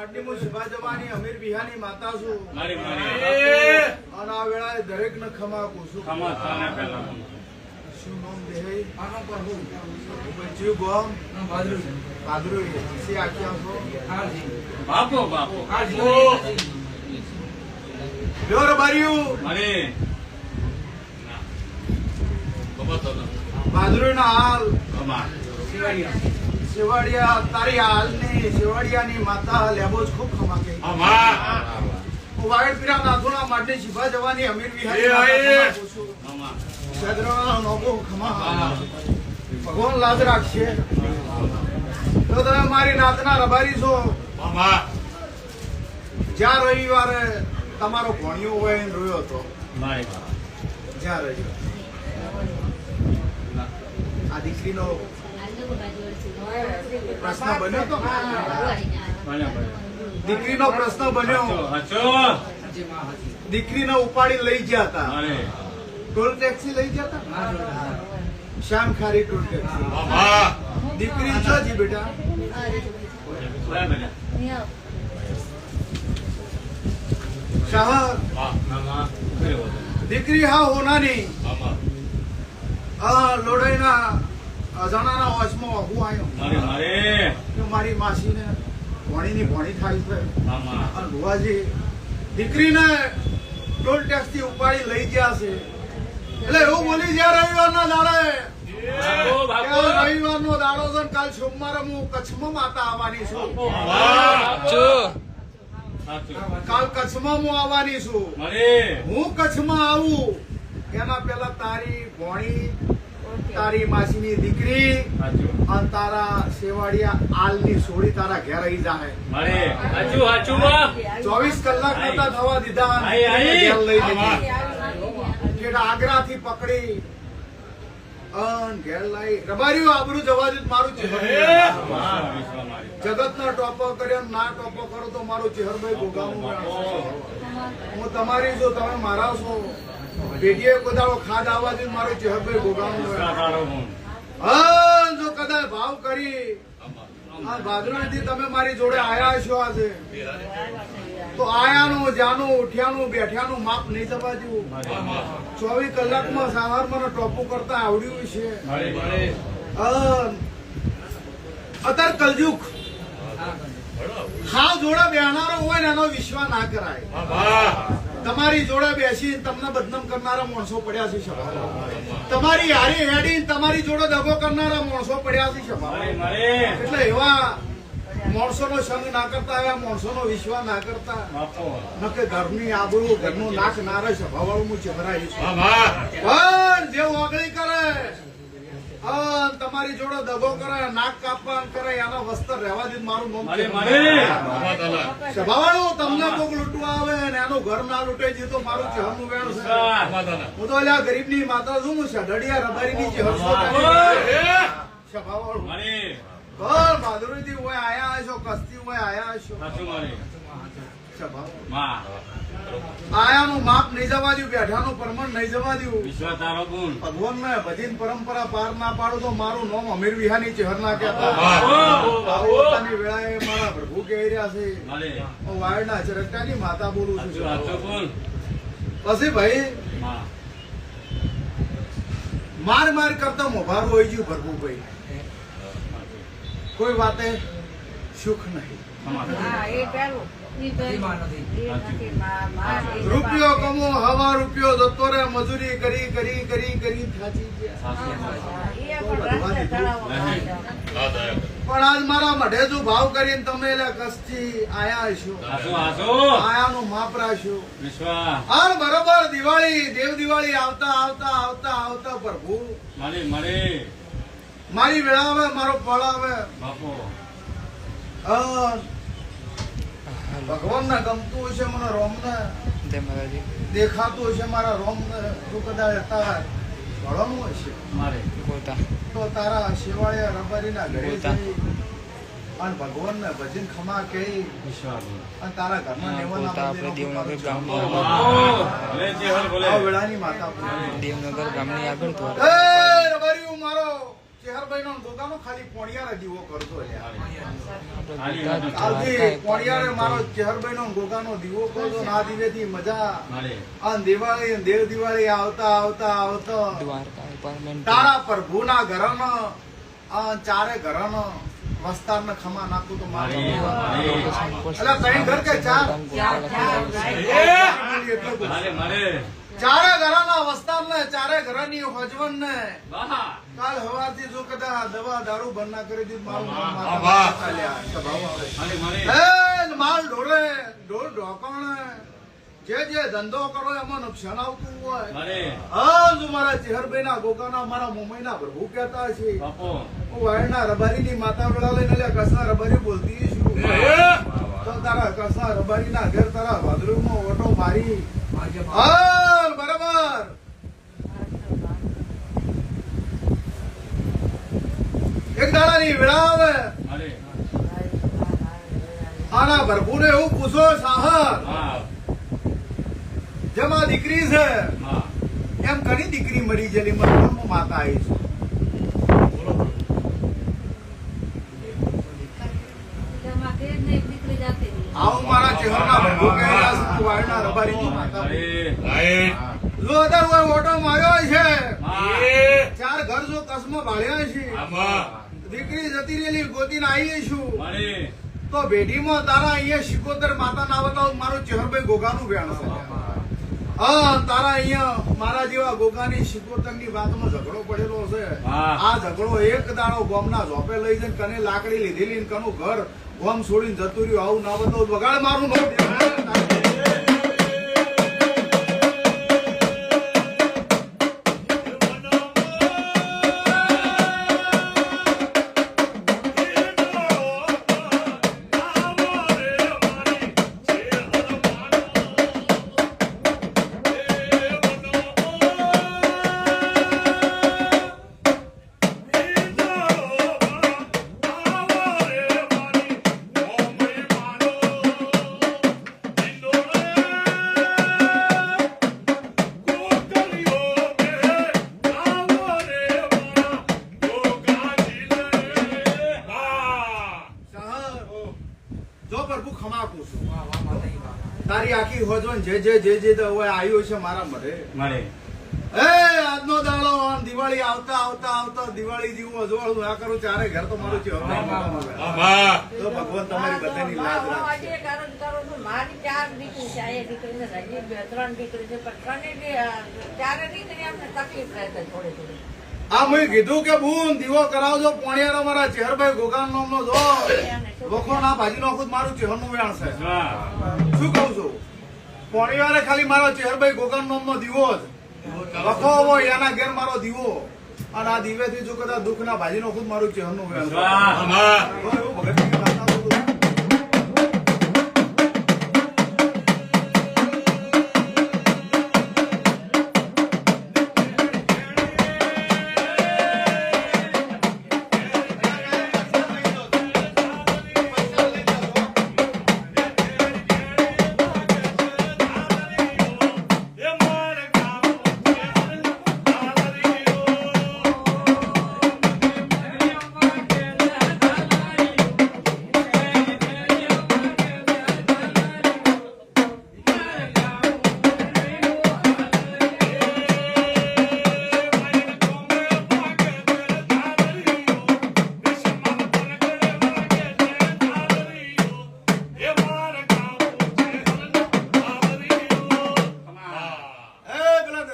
માટની મુ શિવા જવાની અમીર બિહાની માતા છું મારી અને આ વેળાએ દરેક ને ખમા પૂછું ખમા થાને પહેલા શું નામ દેહે આનો પર હું જીવ ગોમ પાદરુ સી આખ્યા છો બાપો બાપો લ્યો રે બારીયું મારે પાદરુ ના હાલ ખમા સેવાડિયા તારી હાલની સેવાડિયાની માતા લેબોજ ખૂબ ખમા કે વાયડ પીરા નાથોના માટે શિફા જવાની અમીર વિહારી ખમા સદરા નોબો ખમા ભગવાન લાજ રાખશે તો તમે મારી નાતના રબારી છો જ્યાં રવિવારે તમારો ભણ્યો હોય એને રોયો હતો મારી જ્યાં રવિવાર આ દીકરીનો પ્રશ્ન બન્યો તો દીકરીનો પ્રશ્ન બન્યો હાચો દીકરીને ઉપાડી લઈ ગયા હતા મારે ટોલ ટેક્સી લઈ ગયા હતા શ્યામ ખારી ટોલ ટેક્સી દીકરી છો જી બેટા શાહ દીકરી હા હોનાની લોડાઈના અજાણાના વોચમાં હું આવ્યો મારે કે મારી માસીને ભણીની ભણી થાય છે મામા અને ભુવાજી દીકરીને ટોલ ટેક્સ થી ઉપાડી લઈ ગયા છે એટલે એવું બોલી ગયા રવિવારના દાડે રવિવારનો દાડો છે ને કાલ સોમવારે હું કચ્છમાં માતા આવવાની છું કાલ કચ્છમાં હું આવવાની છું મારે હું કચ્છમાં આવું એના પેલા તારી ભોણી તારી માસીની દીકરી હાચો અને તારા સેવાડિયા આલની સોડી તારા ઘેર આવી જાય મારે હાચું હાચું માં 24 કલાક નતા થવા દીધા અને આઈ, આઈ. ઘેર લઈ લીધી આગ્રા થી પકડી અન ઘેર લાવી રબારીઓ આબરૂ જવા દે તો મારું ચહેર જગત નો ટોપો કર્યો ના ટોપો કરો તો મારું ચહેરભાઈ ભોગાવું હું તમારી છો તમે મારા છો પેઢીએ કોદાળો ખાદ આવવા દે મારું ચહેરભાઈ ભોગાવું જો કદાચ ભાવ કરી ભાદરણથી તમે મારી જોડે આયા છો આજે તો આયાનું જાનું ઉઠ્યાનું બેઠ્યાનું માપ નહીં જવા દેવું 24 કલાકમાં સવાર મને ટોપું કરતા આવડ્યું છે અત્યારે કલયુગ ખાવ જોડે બેહનારો હોય ને એનો વિશ્વાસ ના કરાય તમારી જોડે બેસી તમને બદનામ કરનારા માણસો પડ્યા છે તમારી હારી હેડી તમારી જોડે દગો કરનારા માણસો પડ્યા છે એટલે એવા માણસો નો સંગ ના કરતા એવા માણસો નો વિશ્વાસ ના કરતા નકે ઘરની આબરૂ ઘરનું નાક ના રહે સભાવાળું હું ચહેરાઈ છું પણ જે ઓગળી કરે તમારી જોડે દગો કરે નાક કાપવાન કરે એના વસ્ત્ર રહેવા દે મારું નામ સભાવાળું તમને કોક લૂંટવા આવે ને એનું ઘર ના લૂંટાઈ જતો મારું ચહેરનું વેણ છે હું તો એટલે ગરીબ ની માતા છું હું ડડિયા રબારી ની ચહેર સભાવાળું ઘર ભાદરોઈ થી હોય આયા હશો કસ્તી હોય આયા હશો આયાનું માપ નહીં જવા દઉં બેઠાનું પ્રમાણ નહીં જવા દઉં ભગવાન ને બધી પરંપરા પાર ના પાડું તો મારું નામ અમીર વિહાની ચહેર ના કહેતા પોતાની વેળાએ મારા પ્રભુ કહી રહ્યા છે હું વાયડના ચરકટાની માતા બોલું છું પછી ભાઈ માર માર કરતા મોભારું હોય ગયું પ્રભુભાઈ કોઈ વાતે સુખ નહીં રૂપિયો કમો હવા રૂપિયો જતો રે મજૂરી કરી કરી કરી કરી થાચી પણ આજ મારા મઢે જો ભાવ કરીને તમે કસ્તી આયા છો આયાનું માપ રાખ્યો અને બરોબર દિવાળી દેવ દિવાળી આવતા આવતા આવતા આવતા પ્રભુ મારી વેળા આવે મારો ફળ આવે ભગવાન ને ગમતું હશે મને રોમ ને દેખાતું હશે મારા રોમ ને તું કદાચ ભણવાનું હશે તો તારા શિવાળિયા રબારી ના ઘરે જઈ અને ભગવાન ને ભજન ખમા કહી અને તારા ઘરમાં વેળાની માતા દેવનગર ગામની આગળ તો રબારી મારો ચેહરભાઈ નો ગોગાનો ખાલી પોણિયારે દીવો કરતો લ્યા. ખાલી આવતી પોણિયારે મારો ચેહરભાઈ નો ગોગાનો દીવો કરતો ના દીવેથી મજા. મારે આ દિવાળી દેવ દિવાળી આવતા આવતા આવતા દ્વારકા એપાર્ટમેન્ટ તારા પ્રભુના ઘરનો આ ચારે ઘરનો વસ્તારને ખમા નાખું તો મારે અલા ત્રણ ઘર કે ચાર મારે મારે ચારે ઘરના વસ્તારને ચારે ઘરની હજવન ને વાહ કાલ હવારથી જો કદાચ દવા દારૂ બંધ ના કરી દીધું મારું મન વાહ. માથા ચાલ્યા સ્વભાવ આવે. મારે મારે એ માલ ઢોરે ઢોર ઢોકણે જે જે ધંધો કરો એમાં નુકસાન આવતું હોય. મારે હા જો મારા ચેહરભાઈ ના ગોગાના મારા મુંબઈ ના પ્રભુ કહેતા છે બાપો હું વાયરના રબારી ની માતા વેળા લઈને લે કસના રબારી બોલતી છું તો તારા કસના રબારી ના ઘેર તારા ભાદરૂમાં ઓટો મારી હા બરાબર એક દાડાની વેળા આવે મારે આના પ્રભુને એવું પૂછો સાહર હા જેમાં દીકરી છે હા એમ ઘણી દીકરી મરી ગયેલી મરણમાં માતા આવી છે આવું મારા ચહેરના પ્રભુ કહેલા છે તું વાયરના રબારીની માતા મારે જો અદર હોય ઓટો માર્યો છે હા ચાર ઘર જો કસમાં ભાળ્યા છે દીકરી જતી રહેલી ગોતીને આવીએ છું મારે તો ભેટીમાં તારા અહીંયા શિકોતર માતા ના બતાવ મારું ચહેરભાઈ ગોગાનું વેણ છે હા તારા અહીંયા મારા જેવા ગોગાની શિકોતરની વાતમાં ઝઘડો પડેલો છે હા. આ ઝઘડો એક દાડો ગોમના ઝોપે લઈ જઈને કને લાકડી લીધેલી ને કનું ઘર ગોમ છોડીને જતું રહ્યું આવું ના બતાવ વગાડ મારું નો જો પ્રભુ ખમા કહું છું તારી આખી હોજવન જે હોય આવ્યું છે મારા મઢે મારે એ આજનો દાડો આમ દિવાળી આવતા આવતા આવતા દિવાળી જેવું અજવાળું ના કરું ચારે ઘર તો મારું છે તો ભગવાન તમારી બધાની લાજ રાખશે મારી 4 દીકરી છે એક દીકરીને હજી 3 દીકરી છે પણ ચારે દીકરી અમને તકલીફ રહે છે થોડી થોડી આ મેં કીધું કે બૂન દીવો કરાવજો પોણિયારા મારા ચેહરભાઈ ગોગાન નામનો જો વખો ના ભાજી નો ખુદ મારું ચેહરનું વેણ છે વાહ શું કહું છું પોણિયારે ખાલી મારો ચેહરભાઈ ગોગાન નામનો દીવો જ વખો હોય એના ઘેર મારો દીવો અને આ દીવેથી જો કદાચ દુઃખ ના ભાજી નો ખુદ મારું ચેહરનું વેણ છે વાહ એવું ભગતની વાર્તા બોલું.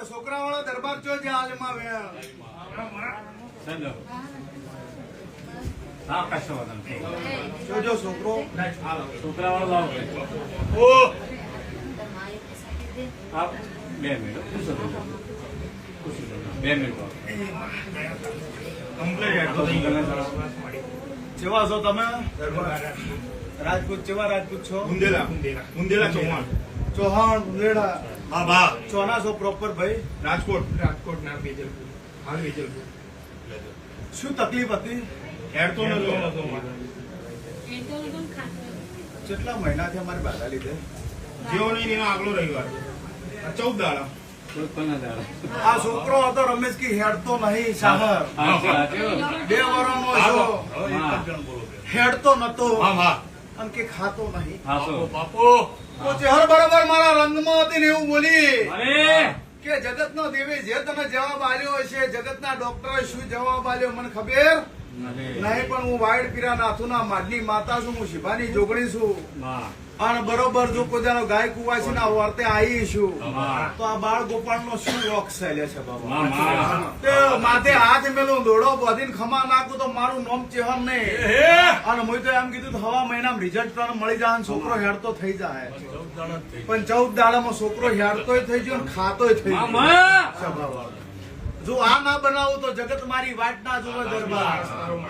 છોકરાવાળા દરબાર ચો જે હાલમાં વેણ સંજો હા કશો વાંધો નહીં. જોજો છોકરો છોકરાવાળો લાવો હા 2 મિનિટ પૂછો તો. પૂછી લો. 2 મિનિટ જેવા છો તમે રાજપૂત જેવા રાજપૂત છો મુંદેલા ચૌહાણ ચૌહાણ ઉંદેડા હા બા ચોના છો પ્રોપર ભાઈ રાજકોટ ના વેજલપુર હાલ વેજલપુર શું તકલીફ હતી હેરતો નતો કેટલા મહિનાથી અમારી બાધા લીધે જેવો નહીં એનો આગલો રવિવાર 14 દાડા કોઈ પણ ના દાડે. આ છોકરો હતો રમેશ કી હેડતો નહીં શાહર હાચું, હાચું. 2 વર્ષનો છો હવે એક જ જણ બોલો બે. હેડતો નતો હા હા અને કે ખાતો નહીં હાચું. બાપુ તો ચહેર બરાબર મારા રંગમાં હતી ને એવું બોલી અરે કે જગતનો દેવી જે તને જવાબ આલ્યો હશે જગતના ડોક્ટરે શું જવાબ આલ્યો મને ખબર નહીં પણ હું વાઈડ પીરા નાથુના માડની માતા છું હું શિભાની જોગણી છું વાહ. અને બરોબર જો કોદાનો ગાય કુવાસી ના વર્તે આવી છું વાહ. તો આ બાળ ગોપાળ નો શું વોક ચાલે છે બાબા વાહ, વાહ. તે માથે હાથ મેલું દોડો બધીને ખમા નાખું તો મારું નામ ચેહન નહીં અને મેં તો એમ કીધું તો હવા મહિનામાં રિઝલ્ટ તને મળી જાય અને છોકરો હેડતો થઈ જાય પણ 14 દાડામાં છોકરો હેડતોય થઈ ગયો અને ખાતોય થઈ ગયો મામા. સ્વભાવ. જો આ ના બનાવું તો જગત મારી વાટ ના જોવે દરબાર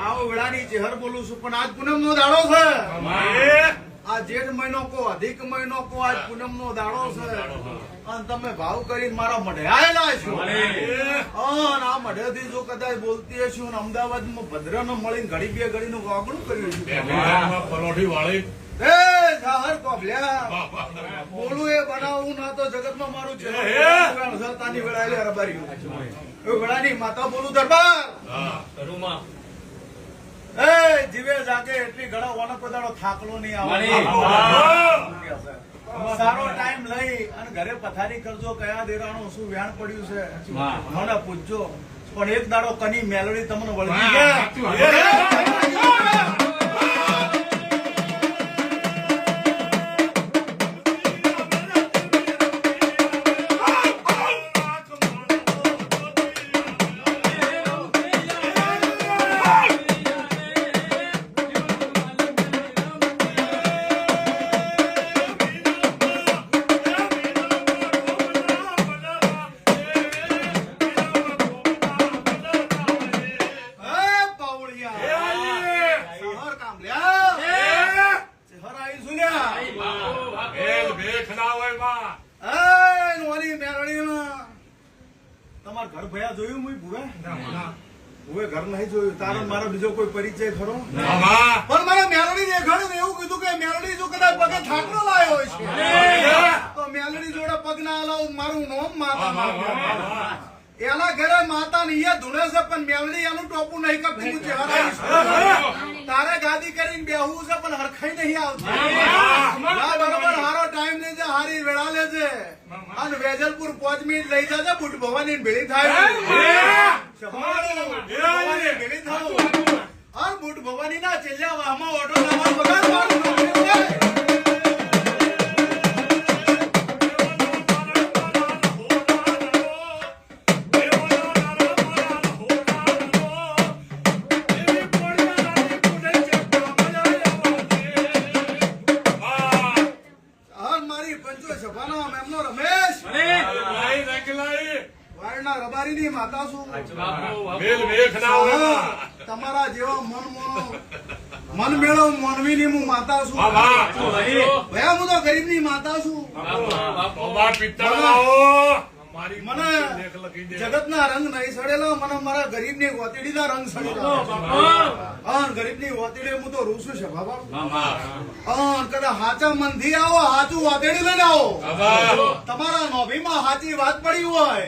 આવો વેળાની ચહેર બોલું છું પણ આજ પૂનમ નો દાડો છે આ જેઠ મહિનો કો અધિક મહિનો કો આજ પૂનમ નો દાડો છે અને તમે ભાવ કરીને મારા મઢે આયેલા છો અને આ મઢેથી જો કદાચ બોલતી હશું અને અમદાવાદમાં ભદ્રનો મળીને ઘડી બે ઘડીનું વાગણું કર્યું છે પલોઠી વાળી એ જાહર કોભલ્યા બોલું એ બનાવું ના તો જગતમાં મારું છે તાની વેળાએ રબારી એ વેળાની માતા બોલું દરબાર એ જીવે જાગે એટલી ઘડા ઓનો પદાડો થાકલો નહીં આવે સારો ટાઈમ લઈ અને ઘરે પથારી કરજો કયા દેરાણું શું વ્યાણ પડ્યું છે વાહ. મને પૂછજો પણ એક દાડો કની મેલડી તમને વળગી વાહ. ગયા તમારા ઘર ભયા જોયું મુઈ ભુવે ભુવે ઘર નહીં જોયું તારો મારો બીજો કોઈ પરિચય ખરો પણ મને મેલડી દેખાડ્યું ને એવું કીધું કે મેલડી જો કદાચ પગે થાકલો લાયો હોય છે તો મેલડી જોડે પગ ના લાવું મારું નામ માતા એના ઘરે માતા ને અહીંયા ધૂણે છે પણ મેલડી એનું ટોપું નહીં કરતું હું ચહેરા આવીશ. તારે ગાદી કરીને બેહવું છે પણ હરખાઈ નહીં આવતી ના બરોબર હારો ટાઈમ લેજે હારી વેળા લેજે અને વેજલપુર 5 મિનિટ લઈ જાજે બુટ ભવાની ભેળી થાય ભવાની ભેળી થાવ અને બુટ ભવાની ના ચેલ્યા વાહમાં ઓટો નામાં પગાર મારું રબારીની માતા છું તમારા જેવા મન મેળવ માનવીની હું માતા છું ભયા હું તો ગરીબની માતા છું મને જગતના રંગ નહીં સડેલો મને મારા ગરીબની વતીડીના રંગ સડેલો ગરીબની વતીડે હું તો રૂસું છે બાબા કદાચ હાચા મનથી આવો હાચું વાતેડી લઈને આવો તમારા નોભીમાં હાચી વાત પડી હોય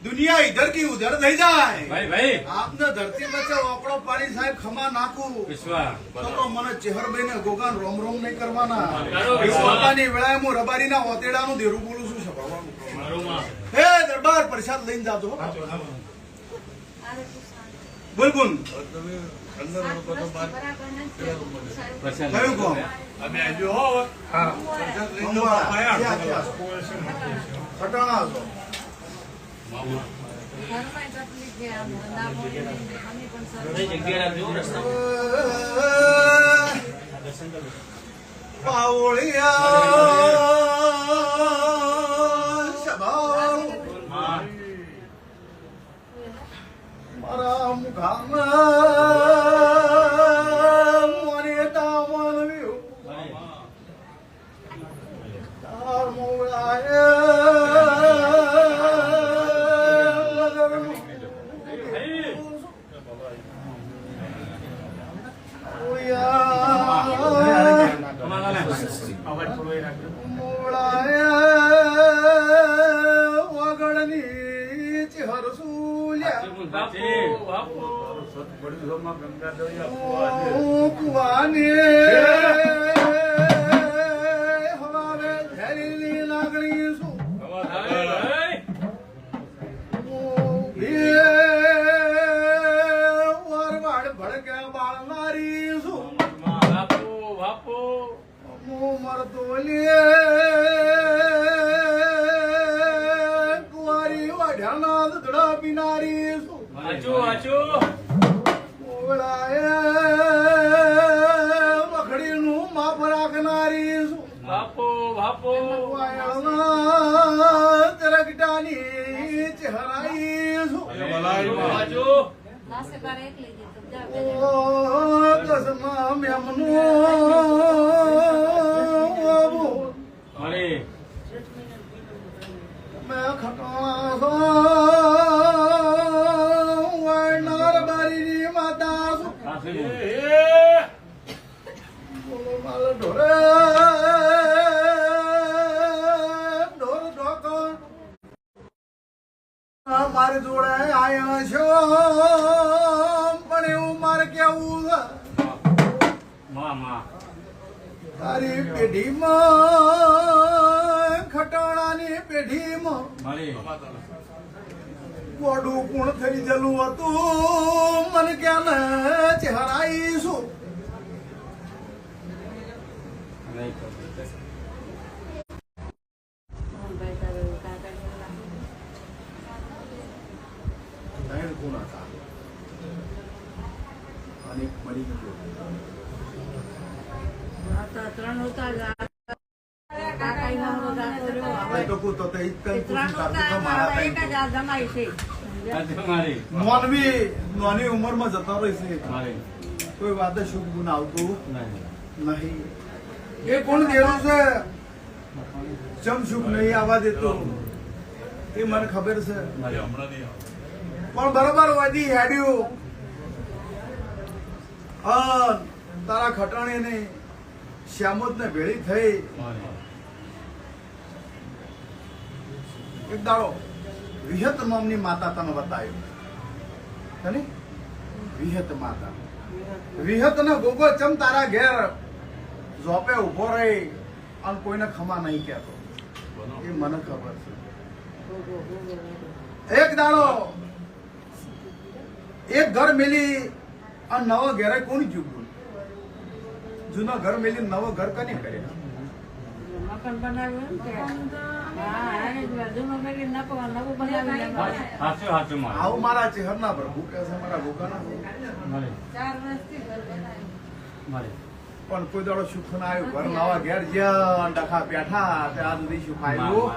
दुनिया इधर की उधर થઈ જાય ભાઈ ભાઈ આપને ધરતી બચે આપણો પાણી સાહેબ ખમા નાખું વિશ્વાસ તો મને ચેહરભાઈ ને ગોગાન રોમ રોમ નહીં કરવાના પોતાની વેળાએ હું રબારીના ઓતેડાનું દેરું બોલું છું સભામાં હે દરબાર પ્રસાદ લઈને જાજો બોલ બોલ કયું કોમ ખટાણા છો ઘરમાં તકલીફ છે આમ ના બોલે અમે પણ સર પાવળિયા સભાવ મારા મુખામાં મોરે તાવન વ્યો તાર મોળાએ વગડ બાપુ બાપુ કુવાને હવારે ઝેરીની લાગણી શું વરવાડ ભડક્યા બાળનારી શું બાપુ બાપુ મરતો કુવારી વાઢ્યાના દડા પીનારી શું આચું આચું વખડીનું માપ રાખનારી શું બાપુ બાપુ ચરકટાની ચહેરાઈ શું આચું પાસે બાર એક લઈ જતો જાવ દસમા મેમનું મળી મેં ખટા વાળનાર બારીની માતા શું સાસુ બોલો મારો ઢોરે ઢોર ઢોકર મારી જોડે આયા છો પણ એવું મારે કેવું છે માં તારી પેઢીમાં ખટાણાની પેઢીમાં મળી ગોડું પૂર્ણ થઈ ગયેલું હતું મને ક્યાં ને ચહેરાઈશું નહીં ખબર ભાઈ તારે કાકા ત્રણ ગુણ હતા અને મળી ગયો આ તો ત્રણ ઉતાર કાકા ઈનો દાતો રહ્યો ભાઈ તો કહું તો તે ઈ કઈ ત્રણ પૂછું તારું તો ઉતાર મારા મારા એક ત્રણ જ આ જમાઈ છે આચું મારી નોનવી નાની ઉંમરમાં જતો રહેશે મારી કોઈ વાત શુભ ગુણ આવતું નહીં નહીં એ કોણ દેવું છે ચમ શુભ નહીં આવવા દેતું એ મને ખબર છે મારી હમણાં નહીં આવે. પણ બરોબર વધી હેડ્યું તારા ખટાણી ને શ્યામોદ ને ભેળી થઈ મારી એક દાડો વિહત નામની માતા તને બતાવ્યું તને વિહત માતા વિહત ને ગોગો ચમ તારા ઘેર ઝોપે ઉભો રહી અને કોઈને ખમા નહીં કહેતો એ મને ખબર છે એક દાડો એક ઘર મેલી અને નવો ઘેરે કોણ ચૂક્યું જૂનો ઘર મેલી નવો ઘર કને કરે મકાન બનાવ્યું ને તે. હા એને જ જૂનું મેલી નવું બનાવીને સાચું સાચું મારી આવું મારા ચહેરના પ્રભુ કે છે મારા ગોગાના મળી 4 વર્ષથી ઘર બનાવ્યું મળી પણ કોઈ દાડો સુખ ના આવ્યું ઘર નવા ઘેર જ્યાં ડખા બેઠા ત્યાં સુધી સુખ આવ્યું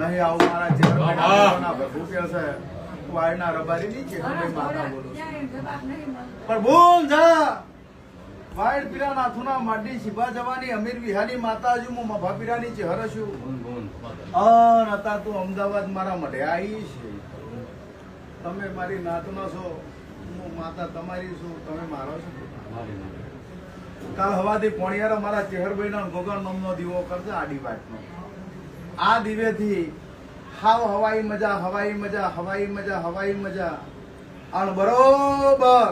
નહીં આવું મારા ચહેરના પ્રભુ કે છે વાયના રબારીની ચહેરની માતા બોલું છું. ક્યાંય જવાબ નહીં મળતો. પણ બોલ જા વાયડ પીરા નાથુના માડી શિભા જવાની અમીર વિહાની માતાજી હું મભા પીરાની ચહેર છું બોન બોન અન હતા તું અમદાવાદ મારા મઢે આવી છે તમે મારી નાતના છો હું માતા તમારી છું તમે મારો છો મારી કાલ હવાથી પોણિયારા મારા ચેહરભાઈના ગોગન નામનો દીવો કરશે આડી વાટનો આ દીવેથી હાવ હવાઈ મજા હવાઈ મજા હવાઈ મજા હવાઈ મજા અને બરોબર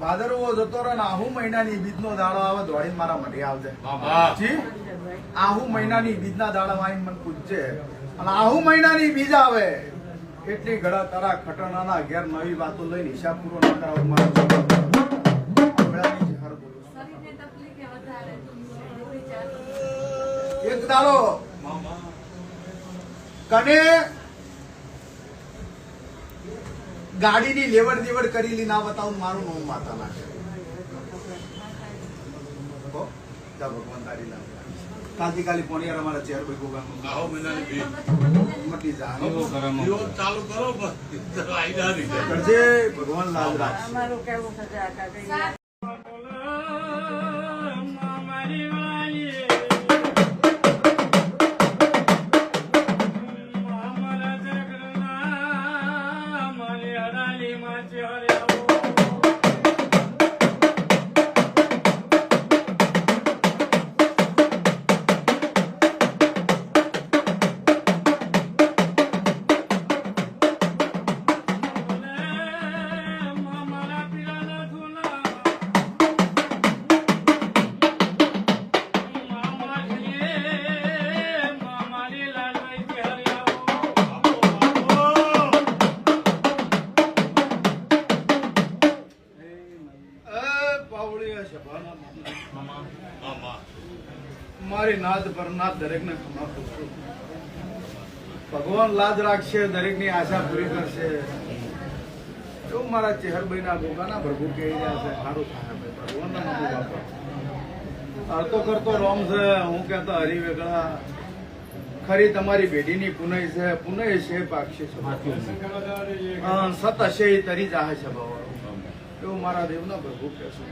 ભાદરવો જતો રહે ને આહુ મહિનાની બીજનો દાડો આવે દોડીને મારા મઢે આવજે જી આહુ મહિનાની બીજના દાડા આવીને મને પૂછજે અને આહુ મહિનાની બીજ આવે એટલી ઘડા તારા ખટણાના ઘેર નવી વાતો લઈને હિસાબ પૂરો ન કરાવો મારા હમણાંની જ હર બોલું છું. શરીરને તકલીફ એ વધારે છે. એક દાડો કને ગાડીની લેવડ દેવડ કરી ના બતાવું મારું નામ માતા નાખે જા ભગવાન તારી નામ કાંતિકાલી પોણિયાર અમારા ચેર ભાઈ ગોગાનું આવો મહિનાની ફી. મટી જા કેવો કરમ દીવો ચાલુ કરો બસ આઈડા નહીં જાય. કરજે ભગવાન લાજ રાખશે અમારું કેવું છે કે આ કાકા મારી વાલી મારા જગના મારી હરાલી માં ચહેરે આવો સભાના મામલા. મામા મારી નાદ પર નાદ દરેકને ખમા પૂછું. ભગવાન લાજ રાખશે, દરેકની આશા પૂરી કરશે. એવું મારા ચેહરભાઈના ગોગાના પ્રભુ કહી રહ્યા છે. સારું થાય ભાઈ, ભગવાનના નામું બાપા. અડતો કરતો રોમ છે, હું કહેતો હરી વેગળા. ખરી તમારી બેટીની પુનઃ છે, પુનઃ છે પાક્ષી છે. સત હશે એ તરી જાહે છે બાબા. એવું મારા દેવના પ્રભુ કહે છે.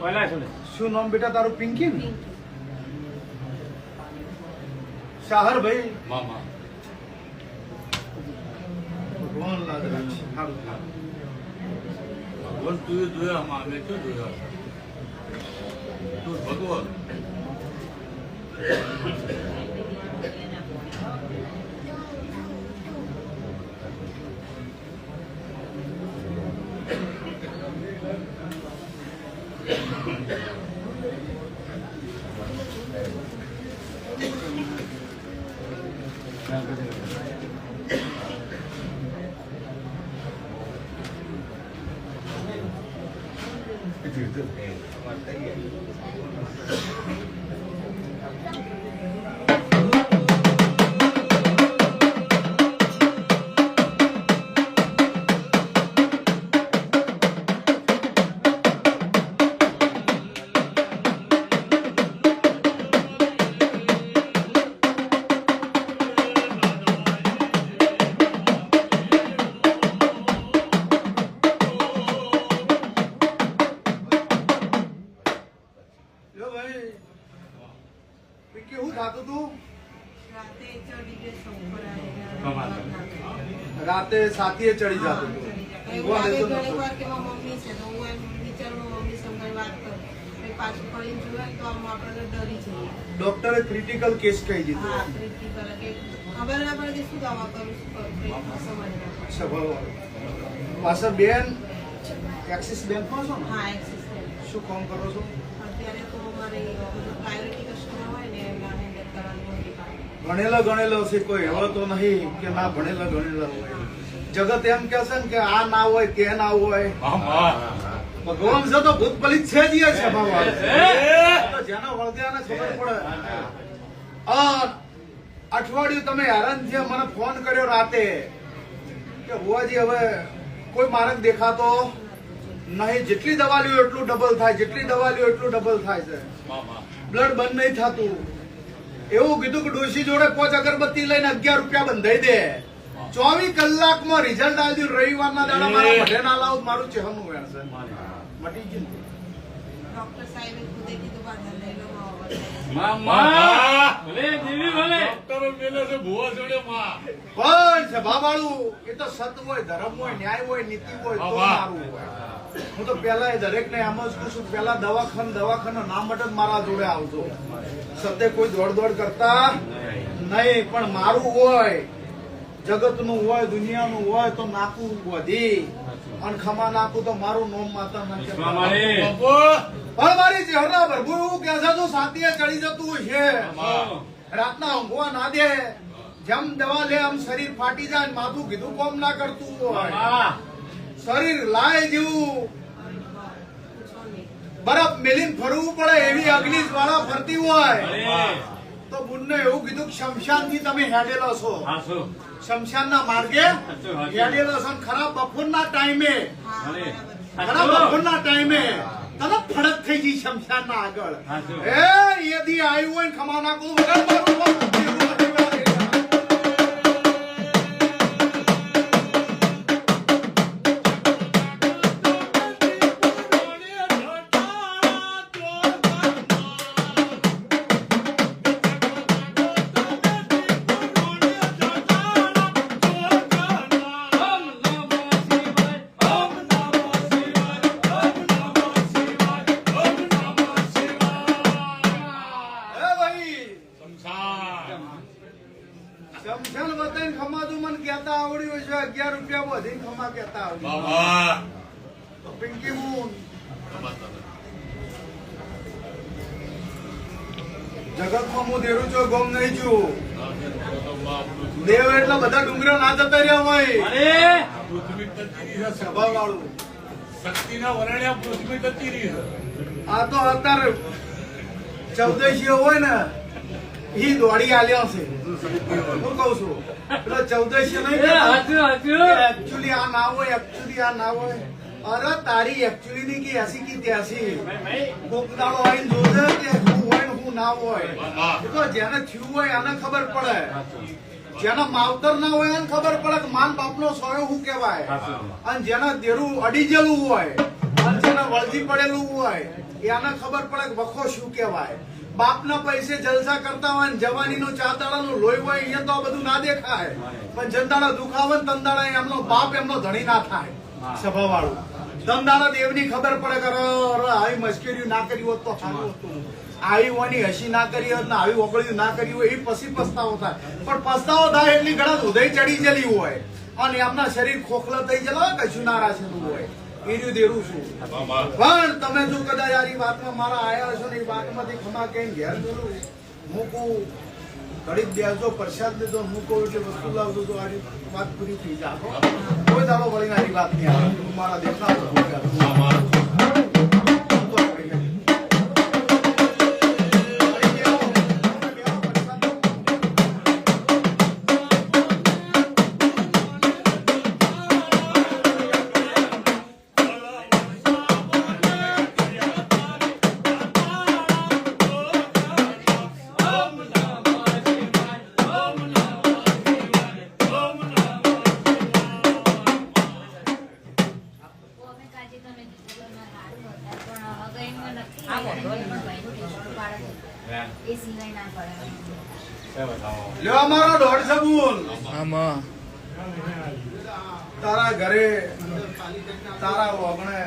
પહેલા શું શું નામ બેટા તારું? પિંકી ને? શાહરભાઈ, મામા ભગવાન લાજ રાખશે. સારું થાય. ભગવાન તું જોયા માં અમે શું જોયા તું ભગવાન લ્યો ભાઈ, પિંકી, શું થાતું તું? રાતે ચડી ગયો ઉપર આવીને. રાતે સાથીએ ચડી જતું તું. એવું લાગે ઘણી વાર કે મારી મમ્મી છે તો હું એમ વિચારું મમ્મી સંભાળ વાત કરું પછી પાછું ફરીને જોયા તો આમ આપણે ડરી જઈએ. ડોક્ટરે ક્રિટિકલ કેસ કહી દીધો. હા critical કે ખબર ના પડે કે શું દવા કરું શું કરું કંઈ સમજ ના પડે. સ્વભાવવાળો. પાછળ બેન એક્સિસ બેંકમાં છો ને? હા એક્સિસ્ટન્ટ શું કામ કરો છો? અત્યારે તો મારે પ્રાયોરિટી કસ્ટમર હોય ને એમના હેન્ડલ કરવાની મોટી પાડી. ભણેલો છે કોઈ એવો તો નહીં કે ના ભણેલા ગણેલા હોય. જગત એમ કે છે ને કે આ ના હોય તે ના હોય. મામા ભગવાન છે તો ભૂત પલિત છે જ એ છે ભગવાન. તો જેના વળગ્યાને ખબર પડે. અઠવાડિયું તમે હેરાન થયા, મને ફોન કર્યો રાતે કે ભુવાજી હવે કોઈ માર્ગ દેખાતો નહીં. જેટલી દવા લ્યો એટલું ડબલ થાય, જેટલી દવા લ્યો એટલું ડબલ થાય છે. મામા બ્લડ બંધ નહીં થતું. એવું કીધું કે ડોશી જોડે 5 અગરબત્તી લઈને 11 રૂપિયા બંધાઈ દે. 24 કલાકમાં રિઝલ્ટ આવ્યું. રવિવારના દાડા મારા મઢે ના લાવું, મારું ચહેરનું વેણ છે. મટી ગયું. ડોક્ટર સાહેબે ખુદે કીધું બાધા લઈ લો મામા ભલે દેવી ભલે ડોક્ટરો મેલે છે ભુવા જોડે માં પણ સભાવાળું એ તો સત હોય, ધર્મ હોય, ન્યાય હોય, નીતિ હોય તો મારું હોય. હું તો પેલા એ દરેકને એમ જ કહું છું, પેલા દવાખાના નામ માટે જ મારા જોડે આવજો. સતે કોઈ દોડ કરતા નહીં, પણ મારું હોય, જગતનું હોય, દુનિયાનું હોય તો નાખું વધી અને ખમા નાખું તો મારું નોમ માતા નાખે. મારી બાપુ પણ મારી ચહેરા ભરભુ એવું કે છે તો સાથીએ ચડી જતું છે. મામા રાતના ઊંઘવા ના દે. જેમ દવા લે આમ શરીર ફાટી જાય, માથું કીધું કોમ ના કરતું હોય. મામા શરીર લાય જેવું પૂછો નહીં. બરફ મેલીને ફરવું પડે એવી અગ્નિ જ્વાળા ફરતી હોય ભલે તો બુનને એવું કીધું શમશાન થી તમે હેડેલો છો. હાસો શમશાન ના માર્ગે હેડેલો છો. અને ખરાબ બપોરના ટાઈમે, હા ભલે બરાબર. ખરાબ બપોરના ટાઈમે તરત ફડક થઈ ગઈ શમશાન ના આગળ. હાચું. એ યદી આવ્યું હોય ને ખમા નાખું વગર મારું કોમ જીવવું નથી વાળે. એ ભાઈ, શમશાન વતાઈને ખમા તું મને કહેતા આવડ્યું છે 11 રૂપિયા વધીને ખમા કહેતા આવડ્યું. મામા તો પિંકી મૂન જગતમાં હું દેરું છું, ગમ નહીં છું. દેવ એટલે બધા ડુંગરા ના જતા રહ્યા હોય. અરે પૃથ્વી ટચી રહી છે સ્વભાવ વાળું. શક્તિના વરણ્યા પૃથ્વી ટચી રહી છે આ તો અત્યારે ચૌદશીઓ હોય ને ઈ દોડી આલ્યો છે હું કઉ છું પેલો ચૌદશી નહીં એકચ્યુઅલી આ ના હોય એકચ્યુઅલી આ ના હોય અરે તારી એકચ્યુઅલી ની કે 80 की 83 કોક દાડો આવીને જોજે કે શું હોય ને શું ના હોય એ તો જેને થયું હોય એને ખબર પડે જેના માવતર ના હોય એને ખબર પડે કે માન બાપનો સોયો શું કહેવાય અને જેના દેરું અડી ગયેલું હોય અને જેના વળજી પડેલું હોય એને ખબર પડે કે વખો શું કહેવાય બાપના પૈસે જલસા કરતા હોય ને જવાનીનું ચાતાળાનું લોહી હોય અહીંયા તો આ બધું ના દેખાય પણ જનદાડા દુખાવે ને તંદાડા એમનો બાપ એમનો ધણી ના થાય સભા વાળું ધંધાના દેવની ખબર પડે કે આવી મશ્કરીઓ ના કરી હોત તો સારું હતું આવી હોવાની હસી ના કરી હોત ને આવી ઓગળ્યું ના કરી હોય એ પછી પસ્તાવો થાય પણ પસ્તાવો થાય એટલી ઘણા ઉદય ચડી ગયેલી હોય અને એમના શરીર ખોખલા થઈ ગયેલા હોય કશું ના રાખેલું હોય એનું દેરું છું પણ તમે જો કદાચ આ વાતમાં મારા આયા હશો ને એ વાતમાંથી ખમા કઈ ઘેર જોયું મૂકું ઘડીક બેસજો પ્રસાદ લીધો મૂકો એટલે વસ્તુ લાવજો તો આ વાત પૂરી થઈ જાય કોઈ દાડો વળી મારી વાત નહીં આવે મારા દેખના લ્યો અમારો 150 બોલ તારા ઘરે તારા ઓગણે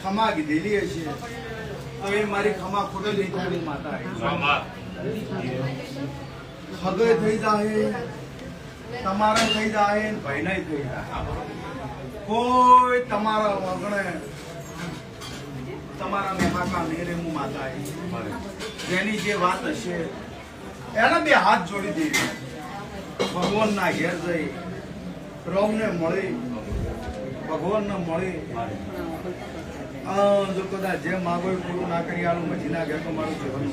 ખમા કીધેલી હશે તો એ મારી ખમા ખોટી લઈ તારી માતા હગે થઈ જાય તમારે થઈ જાય ભાઈને થઈ જાય કોઈ તમારા ઓગણે તમારા મેહાકા મેરે હું માતા જેની જે વાત હશે એને બે હાથ જોડી દેવી ભગવાન ના ઘેર જઈ રોમ ને મળી ભગવાન ને મળી જો કદાચ જે માગો એ પૂરું ના કરી આલું મજી ના ઘેર તો મારું જીવન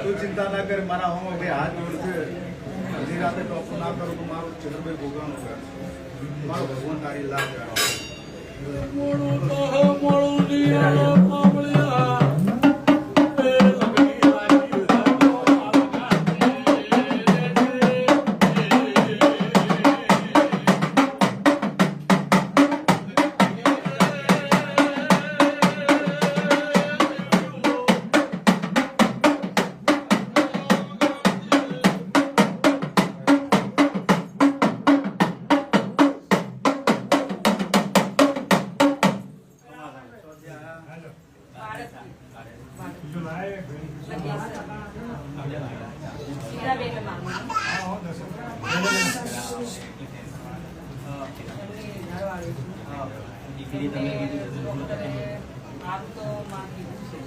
તું ચિંતા ના કરે મારા હોમાં બે હાથ જોડશે હજી રાતે ટોપું ના કરું તો મારું ચંદ્રભાઈ ભોગવાનું ઘર મારો ભગવાન તારી લાભ આમ તો માં કીધું છે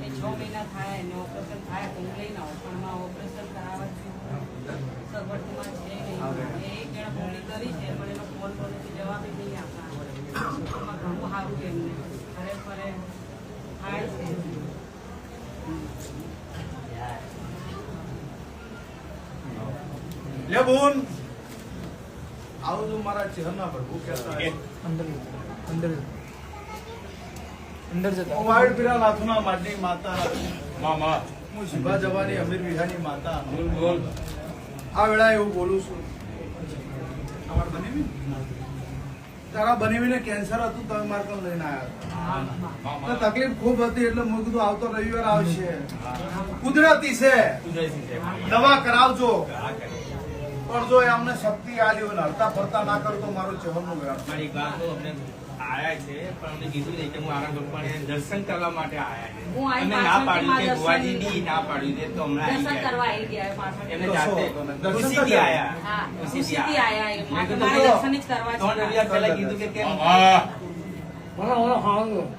6 મહિના થાય ને ઓપરેશન થાય તો હું લઈને આવું પણ માં ઓપરેશન કરાવવા સગવડમાં છે નહીં એક જણા બોલી કરી છે પણ એનો ફોન બોલેથી જવાબ નહીં આપતા એમાં ઘણું સારું એમને ખરેખર થાય છે લે બોન આવું જો મારા ચહેરા પર ભૂખ અંદર જતા વાડ પીરા નાથુના માટી માતા મામા હું શિભા જવાની અમીર વિહાની માતા બોલ બોલ આ વેળા એવું બોલું છું અમાર બનેવી તારા બનેવીને કેન્સર હતું તમે માર કન લઈને આવ્યા તો તકલીફ ખૂબ હતી એટલે મેં કીધું આવતો રવિવાર આવશે કુદરતી છે દવા કરાવજો પણ જો એમને શક્તિ આલી હોય હરતા ફરતા ના કરું તો મારું ચહેરનું વ્યાપ મારી વાત અમને આયા છે પણ અમને કીધું નહીં કે હું આરામ કરું પણ દર્શન કરવા માટે આયા છે હું આઈ અમે ના પાડ્યું કે ભુવાજીની ના પાડ્યું છે તો હમણાં દર્શન આવી કરવા ગયા. આવી ગયા પાછળ એમને જાતે દર્શન ખુશીથી કરવા. આયા હા ખુશીથી ખુશીથી આયા એ મેં કીધું મારે તો દર્શન જ કરવા છે 3 રવિવાર પહેલા કીધું કે કેમ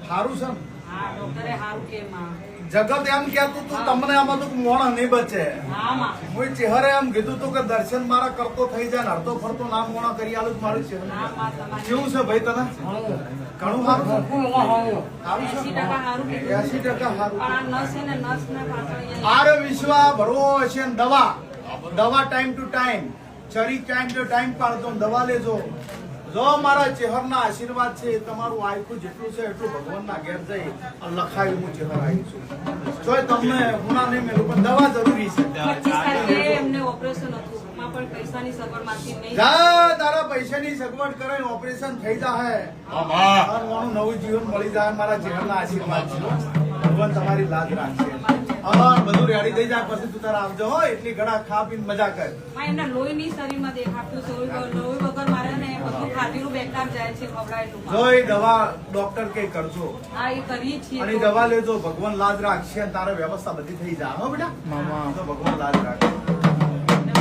સારું છે ને? હા ડોક્ટરે સારું કે માં જગત એમ કેતું તું તમને આમાં તો મોણ નહીં બચે હા માં હું ચહેરે એમ કીધું તું કે દર્શન મારા કરતો થઈ જાય ને અડધો ફરતો ના મોણા કરી આલું તો મારું ચહેરું હા માં તમારી કેવું છે ભાઈ તને ઘણું સારું છે. સારું 80% સારું છે. કીધું. 80% સારું. પણ આ નસ છે ને નસને પાછળ અહીંયા આરો વિશ્વા ભરવો હશે ને દવા ટાઈમ ટુ ટાઈમ ચરી ટાઈમ ટુ ટાઈમ પાડતો ને દવા લેજો. જો મારા ચેહરના આશીર્વાદ છે તમારું આયખું જેટલું છે એટલું ભગવાનના ઘેર જઈ અને લખાયું હું ચેહર આવી છું. જોઈ તમને હુના નહીં મેલું પણ દવા જરૂરી છે. 25 તારીખે એમને ઓપરેશન હતું માં પણ પૈસાની સગવડમાંથી નહીં જા તારા પૈસાની સગવડ કરે ને ઓપરેશન થઈ જાય અને મારું નવું જીવન મળી જાય. મારા ચેહરના આશીર્વાદ છે. ભગવાન તમારી લાજ રાખશે. હા બધું રેડી થઈ જાય પછી તું તારા આવજો હો. એટલી ઘડા ખા પીને મજા કર. માં એમના લોહીની શરીરમાં દેખાતું છે લોહી વગર મારે ને બધું ખાધેલું બેકાર જાય છે ખવડાયેલું જોઈ દવા ડોક્ટર કે કરજો હા એ કરીએ છીએ અને દવા લેજો. ભગવાન લાજ રાખશે અને તારે વ્યવસ્થા બધી થઈ જાય હો બેટા. તો ભગવાન લાજ રાખે.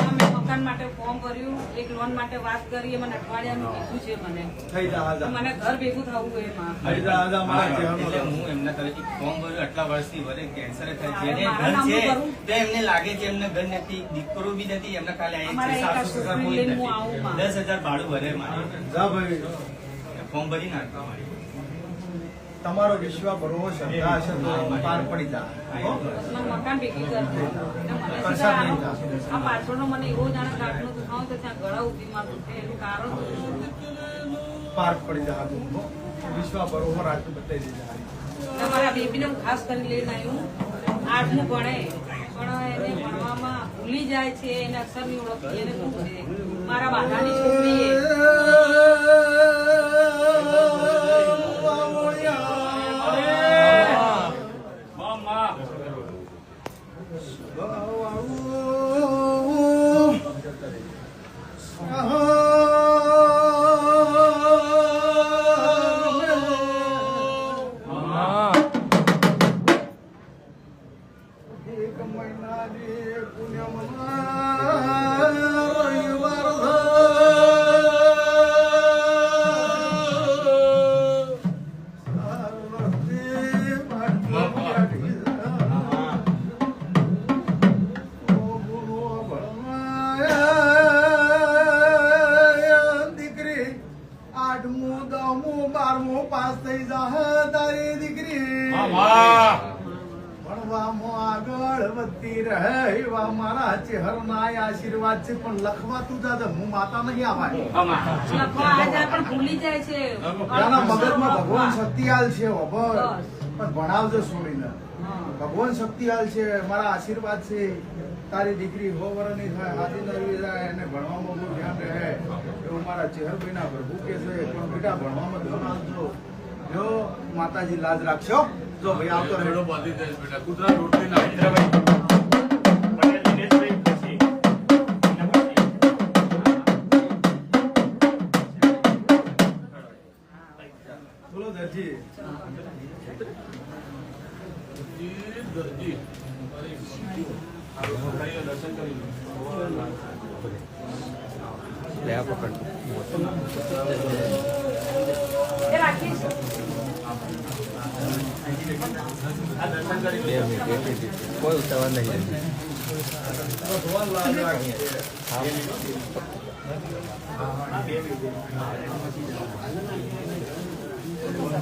અમે મકાન માટે ફોર્મ ભર્યું એક લોન માટે વાત કરી મને અઠવાડિયાનું કીધું છે મને થઈ જા આજા. મને ઘર ભેગું થવું એમાં થઈ જા આજા મારા એટલે ચહેરો. હું એમના તરફથી ફોર્મ ભર્યું આટલા વર્ષથી ભલે કેન્સર થાય જેને મારા ઘર નામનું છે ભરું. તો એમને લાગે છે એમને ઘર નથી દીકરો બી નથી એમના ખાલી અમારા એક આ સાસુ સસરા છોકરી કોઈ લઈને નથી. હું આવું માં. 10,000 ભાડું ભરે મારે જા ભાઈ ફોર્મ ભરી નાખ્યું તમારો વિશ્વાસ ભરવો શ્રદ્ધા હશે તો પાર પડી જાય હો? મને મકાન ભેગી કરજો અને મને કશા સીધા નહીં આ પાછળનો મને એવો જાણે ગાંઠનો દુખાવો તો ત્યાં ગળા ઉભીમાં દુખે એનું કારણ પાર પડી જાય હો? વિશ્વાસ ભરવો રાજુ બતાવી દેજે. મારા બેબીને હું ખાસ કરી લઈને આવ્યું 8મું ભણે પણ એને ભણવામાં ભૂલી જાય છે એને અક્ષર નહીં ઓળખતી એને શું છે મારા બાધાની છોકરી એ એક મહિનાની પુણ્યમાં રવિવાર દીકરી 8મું 10મું 12મું પાસ થઈ જા તારી દીકરી ભણવામાં આગળ વધતી રહે એવા મારા ચહેરના આશીર્વાદ છે. પણ લખવા તું દાદા હું માતા નહીં આવાય. લખવા આ જાય પણ ભૂલી જાય છે એના મગજમાં ભગવાન શક્તિહાલ છે ખબર. પણ ભણાવજો છોડીને. ભગવાન શક્તિહાલ છે મારા આશીર્વાદ છે. તારી દીકરી 100 વર્ષની થાય હાથી નરવી જાય એને ભણવામાં બહુ ધ્યાન રહે એવું મારા ચહેરભાઈના પ્રભુ કે છે. પણ બેટા ભણવામાં ધ્યાન આપજો. જો માતાજી લાજ રાખશો. જો ભાઈ આવતો રેડો રહેજો. બાંધી દઈશ બેટા કૂતરા રોટલી નાખી બોલો દરજી. દરજી દર્શન કરી એ રાખીશ કોઈ ઉતાવળ નહીં. ભગવાન લાજ રાખશે.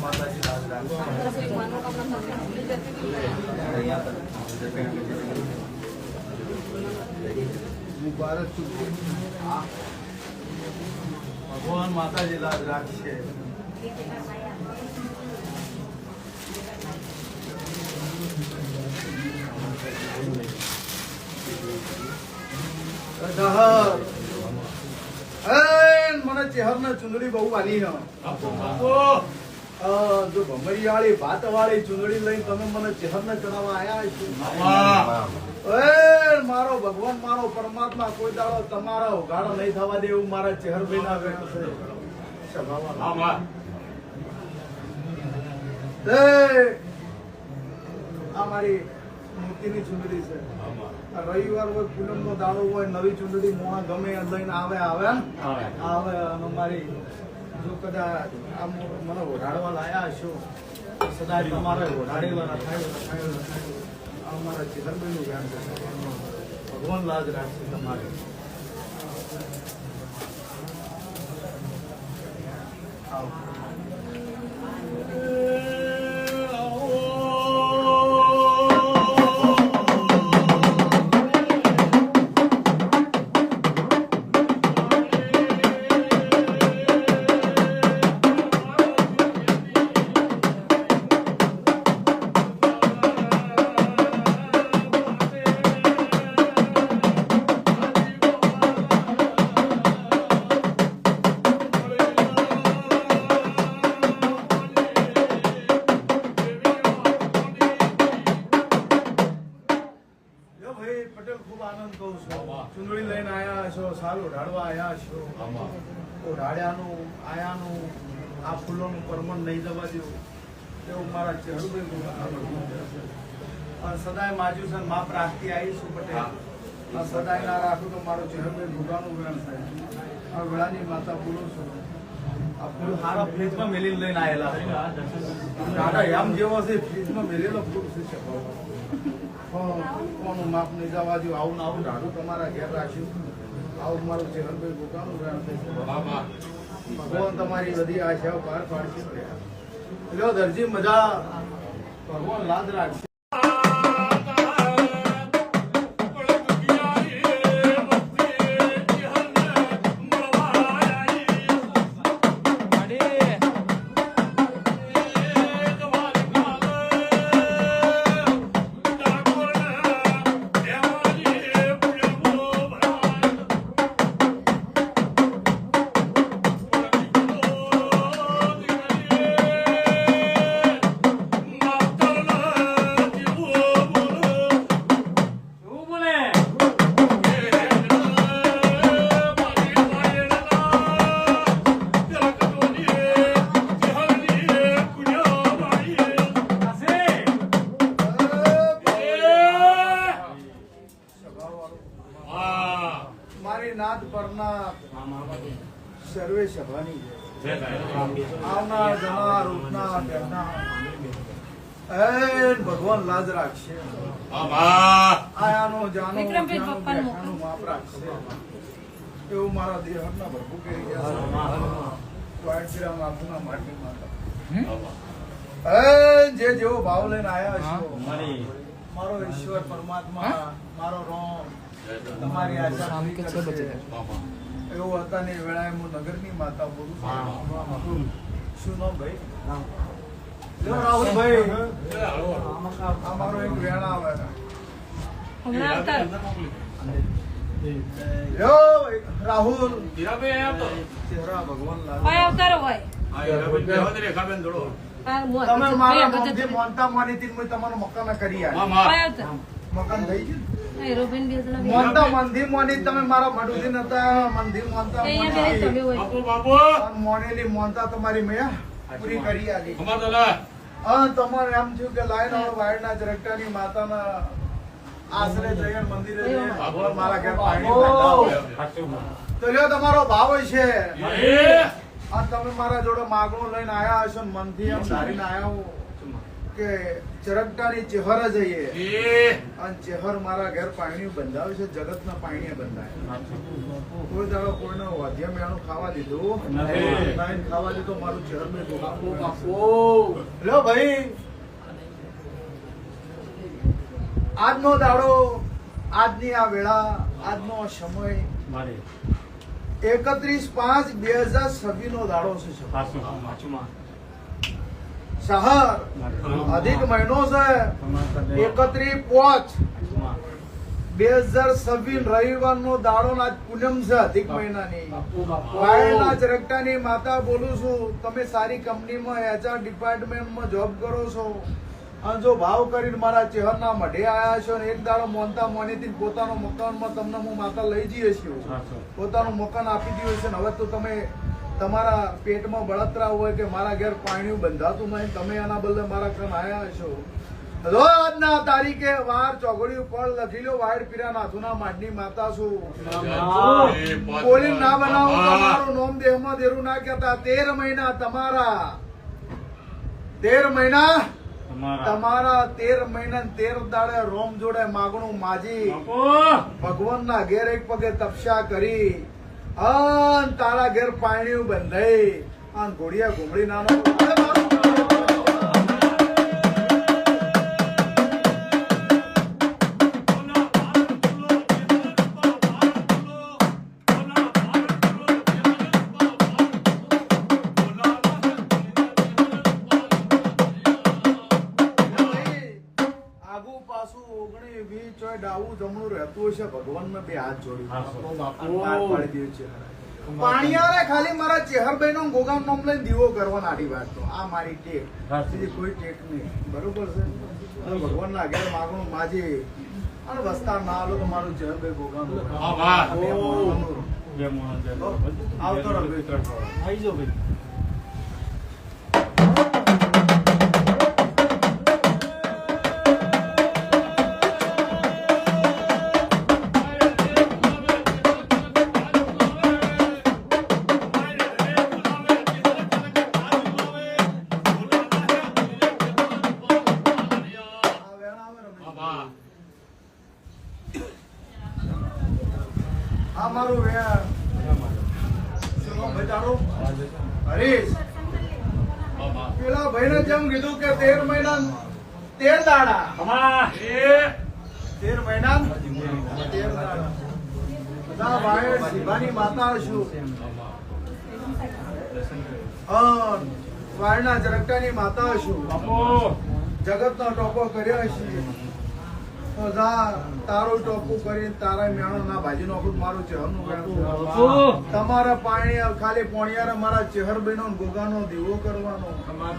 માતાજી લાજ રાખશે. મનોકામના ભૂલી જતી હું ભારત છું. ભગવાન માતાજી લાજ રાખશે. મને ચહેરના ચુંદડી બહુ વાલી જો ભમરિયાળી ભાત વાળી ચુંદડી લઈને તમે મને ચહેરને ચડાવવા આયા છો. મારો ભગવાન મારો પરમાત્મા કોઈ દાડો તમારો ઉઘાડો નહીં થવા દે એવું મારા ચહેરભાઈ ના વેણ છે. આ મારી મૂર્તિની ચુંદડી છે. રવિવાર હોય પૂનમ નો દાડો હોય નવી ચુંદડી મોણા ગમે લઈને આવે અને મારી જો કદાચ આ મને ઓઢાડવા લાયા હશો સદા તમારે ઓઢાડેલા રખાયો અમારા ચિહરભાઈ નું જ્ઞાન છે. ભગવાન લાજ રાખશે તમારે. આવો. આનંદ કહું છું ચુંદડી લઈને આયા છો સારું ઢાળવા આયા છો તો ઢાળ્યાનું આયાનું આ ફૂલોનું પરમણ નહીં જવા દેવું એવું મારા ચહેરુભાઈ સદાય માજુ છે માપ રાખતી આવીશું પટેલ સદાય ના રાખું તો મારું ચહેરુભાઈ ભૂગાનું વેણ થાય આ વેળાની માતા બોલું છું આ ફૂલ હારા ફ્રીજમાં મેલીને લઈને આવેલા દાદા એમ જેવો છે ફ્રીજમાં મેલેલો ફૂલ છે કોનું માપ નહીં જવા દઉં આવું આવું ઢાળું તમારા ઘેર રાખ્યું આવું મારું ચહેરભાઈ ભૂગાનું વેણ થશે ભગવાન તમારી બધી આશાઓ પાર પાડશે લ્યો દરજી મજા ભગવાન લાજ રાખશે મારી નાદ પરના સર્વે સભાની આવનાર જનાર ઉઠનાર બેઠનાર ભગવાન લાજ રાખશે આયાનો જાનો બેઠાનું માપ રાખશે એવું મારા દેહના ભરપૂર કરી ગયા વાઈટ શ્રીરામ આપના માટી માતા જે જેવો ભાવ લઈને આયા છો મારો ઈશ્વર પરમાત્મા મારો રોમ તમારી આશા પૂરી કરશે એવું હતા ને વેળાએ હું નગરની માતા બોલું શું નામ ભાઈ રાહુલભાઈ અમારો એક વેણ આવે રાહુલ ચહેરા ભગવાન તમે મારા મનથી મોનતા માનીથી હું તમારું મકાન કરી આવ્યો મકાન થઈ ગયું મોનતા મનથી મોની તમે મારા મડુથી નતા મનથી મોનતા મોનેલી મોનતા તમારી મેં પૂરી કરી આલી તમારે એમ થયું કે લાઈન વાયરના ચરકટાની માતાના આશરે જઈને મંદિરે ભગવાન મારા ઘેર પાણી તો લ્યો તમારો ભાવ છે અને તમે મારા જોડે માગણું લઈને આયા હશો મનથી એમ ધારીને આયા હો કે ચરકટાની ચેહર જઈએ અને ચેહર મારા ઘેર પાણી બંધાવે છે જગતના પાણી બંધાય કોઈ દાડો કોઈનો વાદ્ય મેળું ખાવા દીધું નહીં ખાવા દીધો મારું ચેહર મેં લો ભાઈ આજનો દાડો આજની આ વેળા આજનો સમય 31/5/2026 નો દાડો છે શહર અધિક મહિનો છે 31/5/2026 રવિવાર નો દાડો આજ પૂનમ છે અધિક મહિનાની વાયરના ચરકટાની માતા બોલું છું તમે સારી કંપનીમાં HR ડિપાર્ટમેન્ટમાં જોબ કરો છો અને જો ભાવ કરીને મારા ચહેરના મઢે આયા છો ને એક દાડો મોનતા મોનીથી પોતાનો મકાનમાં તમને હું માતા લઈ જઈએ છીએ પોતાનું મકાન આપી દીધું છે ને હવે તો તમે તમારા પેટમાં બળતરા હોય કે મારા ઘેર પાણી બંધાતું નહીં તમે એના બદલે મારા ઘર આયા છો રોજના તારીખે વાર ચોગડી ઉપર લખી લો વાયર પીરા નાથુના માડની માતા છું બોલી ના બનાવું તમારું નોમ દેહમાં દેરું ના કહેતા 13 મહિના તમારા 13 મહિના તમારા 13 મહિના 13 દાડે રોમ જોડે માગણું માજી ભગવાનના ઘેર એક પગે તપસ્યા કરી અન તારા ઘેર પાણી બંધાઈ અને ઘોડિયા ઘુમડી નાનો ડાવું જમણું રહેતું હશે ભગવાન મેં બે હાથ જોડી પાણીયારે ખાલી મારા ચેહરભાઈ નો ગોગામ નામ લઈને દીવો કરવાનો આડી વાત તો આ મારી ટેક બીજી કોઈ ટેક નહીં બરોબર છે ભગવાન ના આગળ માગણું માજી અને વસ્તાર ના આલો તો મારું જય બે ગોગાનું હા વાહ આ બે મોણસનું. બે માણસ છે. આવતો રહો ભાઈ. આવી જાઓ ભાઈ. આ વેણ આવે રમેશ. હા વાહ આ મારું વેણ. શું નામ ભાઈ તારું? હરીશ. હા વાહ પેલા ભાઈને જેમ કીધું કે 13 મહિના 13 દાડા. અમા. 13 મહિના 13 દાડા. બધા વાયર શિવાની માતા છું. વાયરના ઝરકટાની માતા છું. બાપુ. જગતનો ટોપો કર્યો છે. તો જા તારું ટોપું કરીને તારા મેણો ના ભાજી નાખું મારું ચહેરનું વેણ. બાપુ. તમારા પાણી ખાલી પોણિયારે મારા ચહેર બેનો ગોગાનો દીવો કરવાનો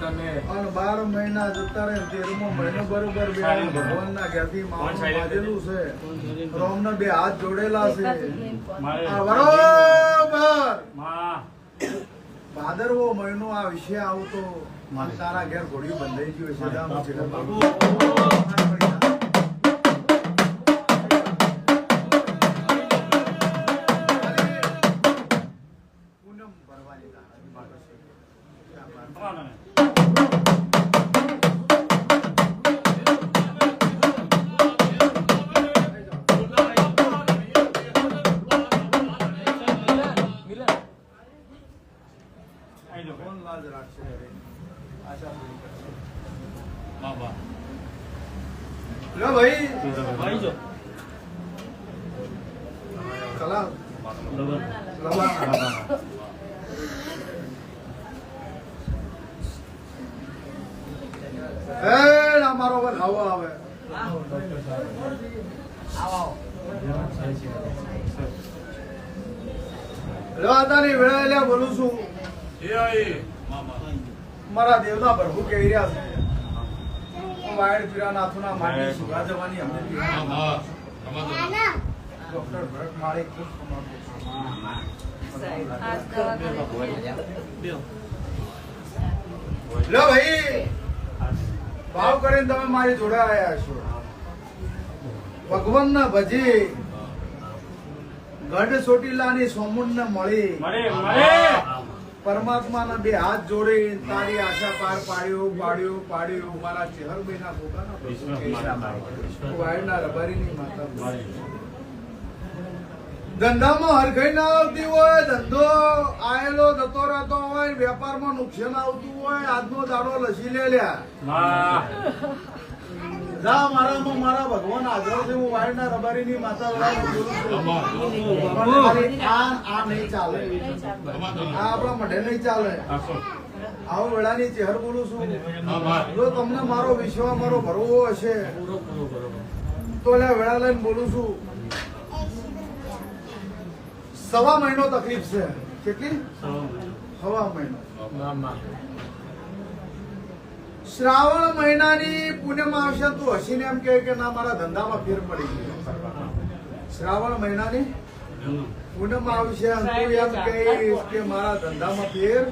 અને 12 મહિના જતા રહે 13મો મહિનો બરોબર બે ભગવાનના ઘેરથી માવનું બાજેલું છે. રોમને બે હાથ જોડેલા છે. મારે. આ બરોબર માં. ભાદરવો મહિનો આ વિશે આવતો તારા ઘેર ઘોડિયું બંધાઈ ગયું છે. જા હું ચહેર બાબુ. પૂનમ ભરવાની અમા તમે. આવી જાઓ કોણ લાજ રાખશે રે? આશા પૂરી કરશે. હા વાહ લો ભાઈ આવી જાઓ. કલા બરાબર. લવાના. એ ના મારો વન હવા આવે. લવાતાની વેળા એટલે બોલું છું. એ આઈ મામા મારા દેવના પ્રભુ કહી રહ્યા છે વાયડ પીરા નાથુના માટી સુગા જવાની અમને હા વાહ તમારો ડોક્ટર ભરત માળી ખૂબ કમાતો. લો ભાઈ ભાવ કરીને તમે મારી જોડે આવ્યા છો. ભગવાન ના ભજી ગઢ ચોટીલાની સોમુંડ ને મળી મારે. મારે. પરમાત્માના બે હાથ જોડી તારી આશા પાર પાડ્યો મારા ચહેર બેના ભોગાના વાયરના રબારીની માતા. મારે. ધંધામાં હરખાઈ ના આવતી હોય, ધંધો આયેલો જતો રહેતો હોય, વેપારમાં નુકસાન આવતું હોય, આજનો દાડો લસી લે લ્યા. માં. જા મારામાં મારા ભગવાન હાજર છે. હું વાયરના રબારીની માતા બોલું છું. પણ ખાલી આ નહીં ચાલે. આ આપણા મઢે નહીં ચાલે. આસો. આવું વેળાની ચહેર બોલું છું. હા વાહ જો તમને મારો વિશ્વાસ મારો ભરવો હશે તો લે વેળા લઈને બોલું છું. 1.5 મહિનો તકલીફ છે. કેટલી? 1.5 મહિનો. શ્રાવણ મહિનાની પૂનમ આવશે તું હસીને એમ કહે કે ના મારા ધંધામાં ફેર પડી ગયો. શ્રાવણ મહિનાની પૂનમ આવશે અને તું એમ કહીશ કે મારા ધંધામાં ફેર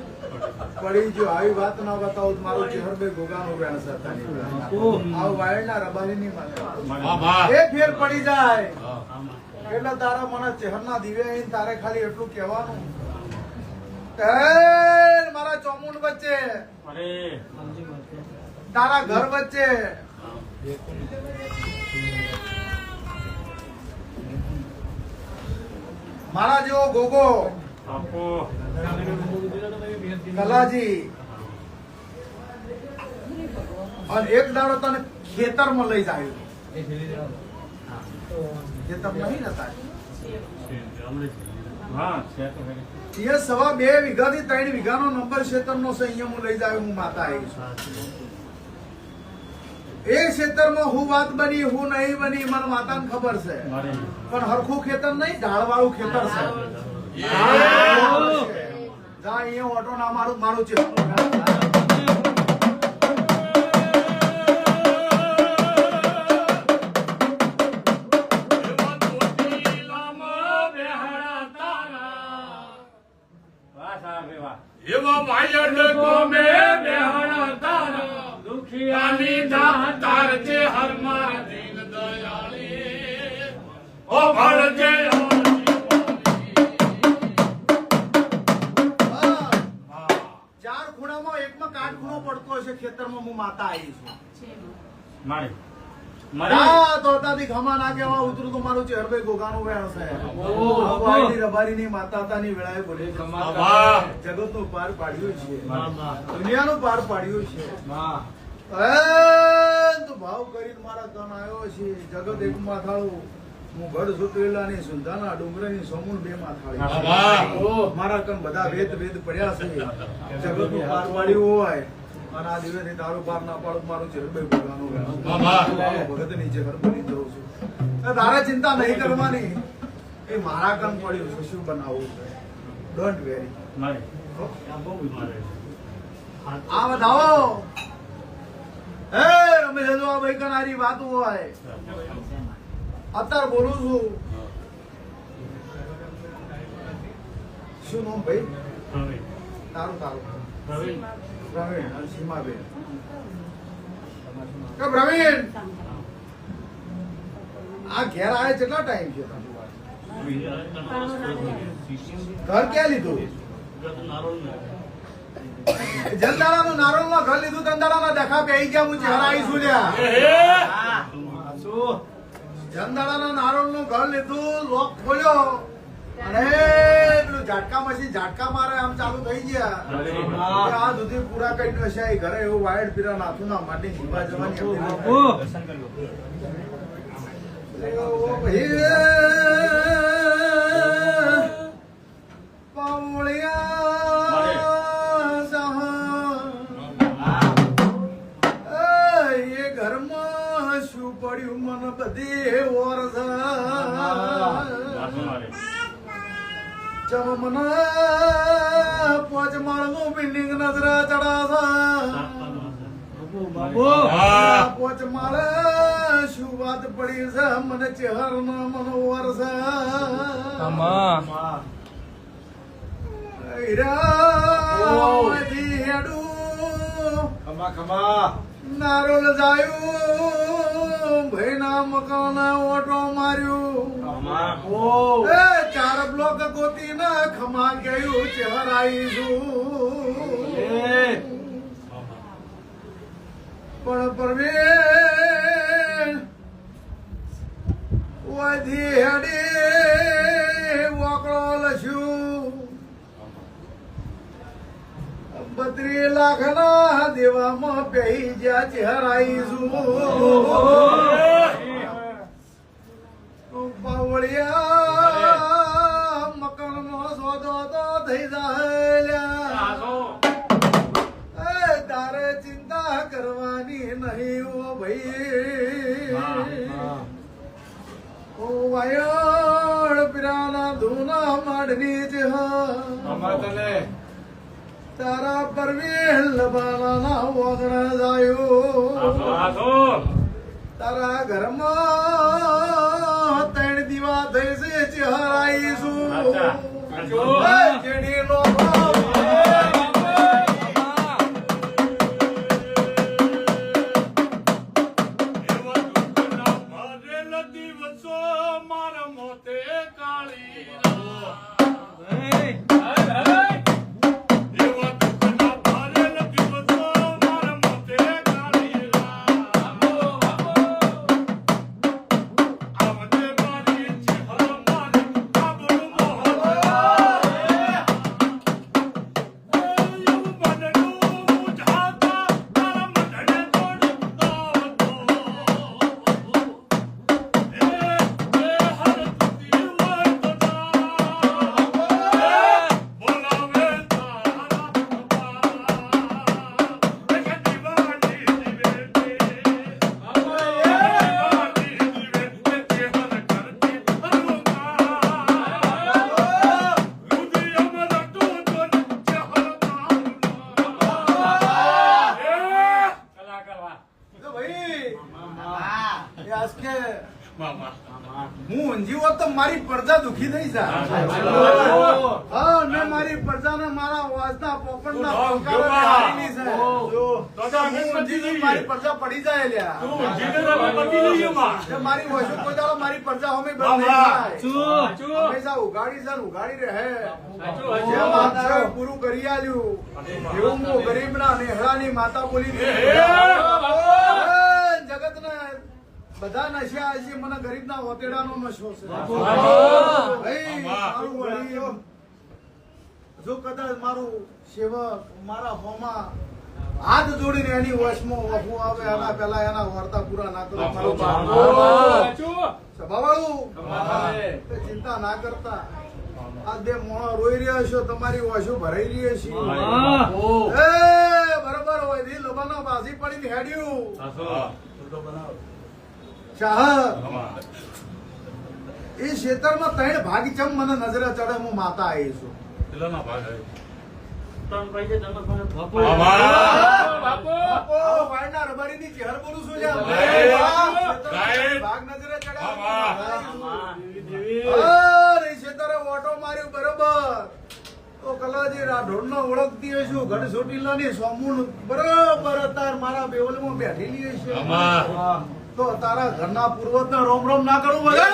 પડી ગયો. આવી વાત ના બતાવું તો મારું ચહેર બે ગોગાનું વેણ છે. આવું વાયરના રબારીની માતા. વાહ વાહ એ ફેર પડી જાય હા એટલે તારા મને ચહેરના દિવે આવીને તારે ખાલી એટલું કહેવાનું એ મારા ચોમુંડ વચ્ચે મારે. તારા ઘર વચ્ચે મારા જેવો ગોગો બાપુ. કલાજી અને એક દાડો તને ખેતરમાં લઈ જાય. ખેતરમાં નહીં નતા હા છે તો ખરી. એ 2.5 વીઘાથી 3 વીઘાનો નંબર ક્ષેત્રનો છે. અહીંયા હું લઈ જાય હું માતા આવી છું. એ ક્ષેત્રમાં હું વાત બની હું નહીં બની મને માતાને ખબર છે. મારે. પણ હરખું ખેતર નહીં ઢાળવાળું ખેતર છે. જા અહીંયા ઓટો ના મારું છે. ઓ ભળજે ચાર ખૂણામાં એકમાં કાઠ ખૂણો પડતો હશે ખેતરમાં હું માતા આવી છું મારે મારે આ તો તાથી ખમા ના કેવા ઉતરું તો મારું ચેહરભાઈ ગોગાનું વેણ છે વાયડી રબારીની માતા તાની વેળાએ બોલે વાહ જગતનું પાર પાડ્યું છે દુનિયાનું પાર પાડ્યું છે એ તો ભાવ કરીને મારા તન આવ્યો છે જગત એક માથાળું હું ગઢ સુતરેલાની સુંધાના ડુંગરની સમૂળ બે માથાળી વાહ મારા કન બધા વેદ પડ્યા છે જગતનું પાર પાડ્યું હોય અને આ દિવસથી તારું પાર ના પાડું મારું ચેહરભાઈ ગોગાનું વેણ ભગત નીચે ઘર બની જવું છું તારે ચિંતા નહીં કરવાની એ મારા કન પડ્યું છે શું બનાવવું છે ડોન્ટ વેરી મારે મારે આ બતાવો હે રમેશ જો આ વૈકનારી વાત હોય અત્યારે બોલું છું શું નામ ભાઈ પ્રવીણ તારું પ્રવીણ પ્રવીણ અને સીમાબેન કે પ્રવીણ આ ઘેર આવે કેટલા ટાઈમ છે ઘર ક્યાં લીધું જંદાળાનું નારોલમાં ઘર લીધું જંદાળાના દેખા બેહી ગયા હું ચહેરા આવીશું લ્યા જંદાળાના નારોલનું ઘર લીધું લોક ખોલ્યો અને પેલું ઝાટકા મશીન ઝાટકા મારે આમ ચાલુ થઈ ગયા આ સુધી પૂરા કરીને હશે એ ઘરે એવું વાયડ પીરા નાથું ના માટે જીવા જવાની એ ઘરમાં શું પડ્યું મને બધી ચમ મને પોચમાળનું બિલ્ડિંગ નજર ચડાશે પોચમાળ શું વાત પડી છે મને ચહેર ના મને વરસે નારોલ જાયું ભાઈના મકાન ઓટો માર્યું એ ચાર બ્લોક ગોતી ના ખમા ગયું ચહેરાઈશું પણ પરવેણ વધી હેડી વાકડો લસ્યું 32 લાખ ના દેવામાં પહેરી જ્યાં ચહેરાઈશું બાવળિયા મકાનનો સોદો તો થઈ જાય તારે ચિંતા કરવાની નહીં ઓ ભાઈ ઓ વાયણ પીરાના ધૂના માડની જ તારા પરવીણ લબાના વગણા જાયો તારા ઘરમાં 3 દીવા થઈ છે ચહેરાઈશું જેડી નો હું ઊંઝી હોત તો મારી પ્રજા દુખી થઈ જાય. હા, ને મારી પ્રજાને મારા વાજના પોપટના પંકારે હારીની છે. તો હું ઊંઝી છું, મારી પ્રજા પડી જાય લ્યા. કે મારી વસ્તુ કોઈ દાડો મારી પ્રજા હોમે બંધ નહીં થાય. હંમેશા ઉઘાડી છે ને ઉઘાડી રહે. જે માતા પૂરું કરી આલ્યું એવું હું ગરીબના નેહળાની માતા બોલી જગતને બધા નશા છે, મને ગરીબના ઓતેડાનો નશો છે. ભાઈ, મારું વડીલ, જો કદાચ મારું સેવક મારા હોમાં હાથ જોડીને એની વશમાં વહુ આવે એના પહેલા એના વાર્તા પૂરા ના કરો. મારું સભાવાળું ચિંતા ના કરતા. આ બે મોણો રોઈ રહ્યા છો, તમારી વશો ભરાઈ રહી છે. બરોબર હોય દી લોબાના બાજી પડીને હેડ્યું ચાહ એ ક્ષેત્રમાં 3 ભાગ ચમ મને નજરે ચડે. હું માતા આવી છું. વાળના રબારીની ચહેર બોલું છું લ્યા. ભાગ નજરે ચડ્યા. ક્ષેત્રે ઓટો માર્યું બરોબર તો કલાજી રાઠોડનો ઓળખતી હશું. ઘડ ચોટીલાની સોમુન બરોબર અત્યારે મારા બેવલમાં બેઠેલી હશે. તો તારા ઘરના પૂર્વજને રોમ રોમ ના કરું બધા.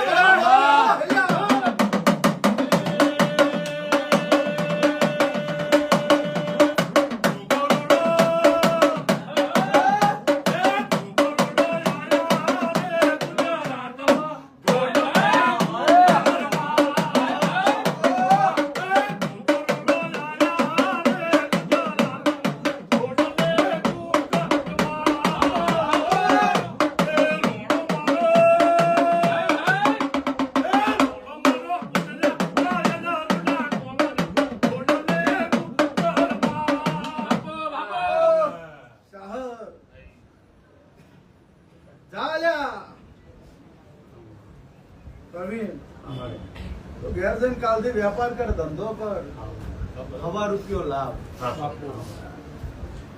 ઘેર જઈને કાલથી વેપાર કર, ધંધો કર, હવા રૂપિયો લાભ.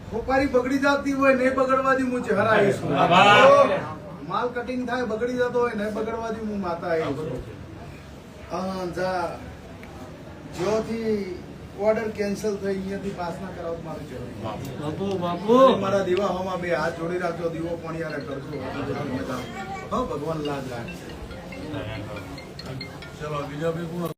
ખોપારી બગડી જતી હોય નહીં બગડવાથી હું ચહેરા આવીશું. માલ કટિંગ થાય બગડી જતો હોય નહીં બગડવાથી હું માતા આવીશું. જા જ્યોથી ઓર્ડર કેન્સલ થઈ અહીંયાથી પાસ ના કરાવ મારું જરૂર. મારા દીવા હોમાં બે હાથ જોડી રાખજો. દીવો પાણી કરજો. ભગવાન લાગ રાખે. ચલો બીજા બી કોણ